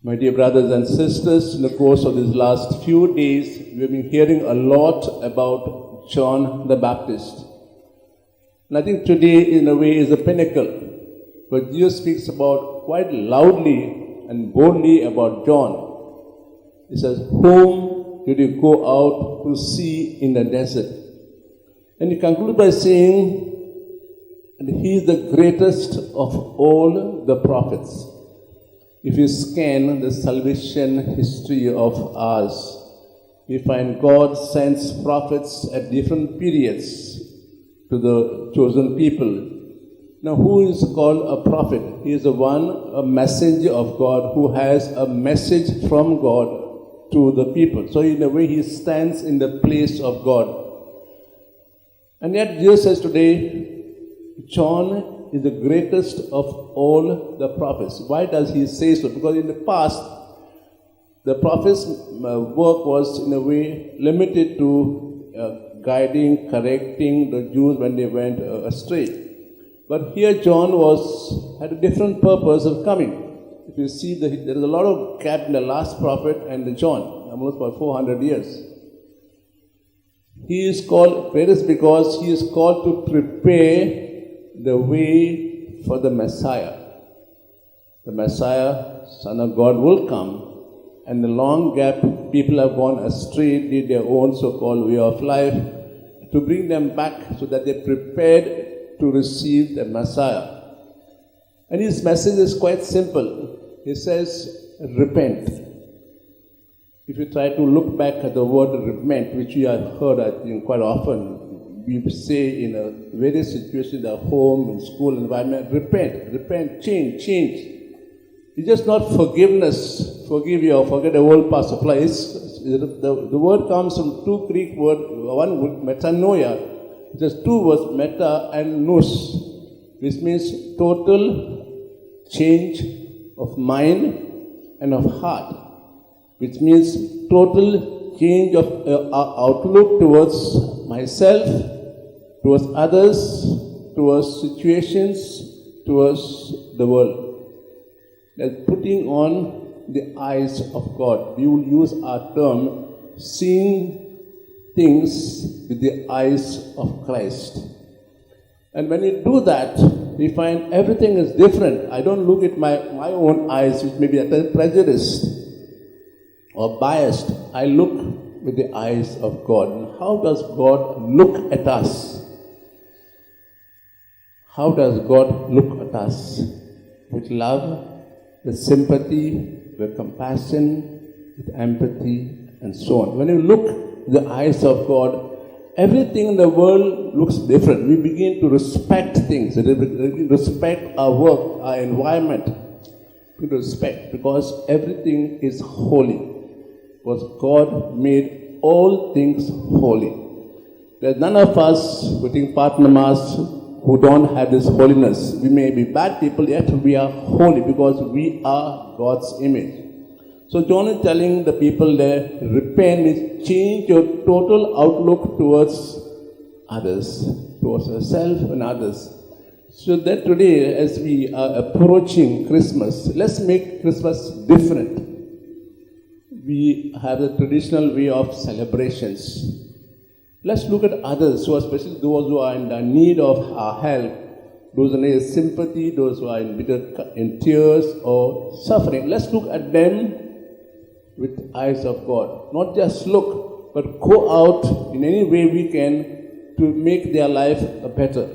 My dear brothers and sisters, in the course of these last few days, we have been hearing a lot about John the Baptist. And I think today, in a way, is a pinnacle, where Jesus speaks about quite loudly and boldly about John. He says, "Whom did you go out to see in the desert?" And he concludes by saying, "And he is the greatest of all the prophets." If you scan the salvation history of ours, we find God sends prophets at different periods to the chosen people. Now, who is called a prophet? He is a messenger of God who has a message from God to the people. So, in a way, he stands in the place of God. And yet, Jesus says today, John is the greatest of all the prophets. Why does he say so? Because in the past, the prophet's work was in a way limited to guiding, correcting the Jews when they went astray. But here John had a different purpose of coming. If you see, there is a lot of gap in the last prophet and the John, almost about 400 years. He is called greatest because he is called to prepare the way for the Messiah. The Messiah, Son of God, will come, and the long gap, people have gone astray, did their own so-called way of life, to bring them back so that they're prepared to receive the Messiah. And his message is quite simple. He says, repent. If you try to look back at the word repent, which you have heard, I think, quite often, we say in various situations, at home, in school environment, repent, change. It's just not forgiveness, forgive you or forget the old past of life. The word comes from two Greek words, one word, metanoia. There's two words, meta and nous, which means total change of mind and of heart, which means total change of outlook towards myself, towards others, towards situations, towards the world. That's putting on the eyes of God. We will use our term, seeing things with the eyes of Christ. And when we do that, we find everything is different. I don't look at my own eyes, which may be prejudiced or biased. I look with the eyes of God. And how does God look at us? How does God look at us? With love, with sympathy, with compassion, with empathy, and so on. When you look with the eyes of God, everything in the world looks different. We begin to respect things, respect our work, our environment. We respect because everything is holy. Because God made all things holy. There's none of us within Patnamas who don't have this holiness. We may be bad people, yet we are holy because we are God's image. So John is telling the people there, repent means change your total outlook towards others, towards yourself and others. So that today, as we are approaching Christmas, let's make Christmas different. We have the traditional way of celebrations. Let's look at others, so especially those who are in the need of our help, those who need sympathy, those who are in tears or suffering. Let's look at them with eyes of God. Not just look, but go out in any way we can to make their life better.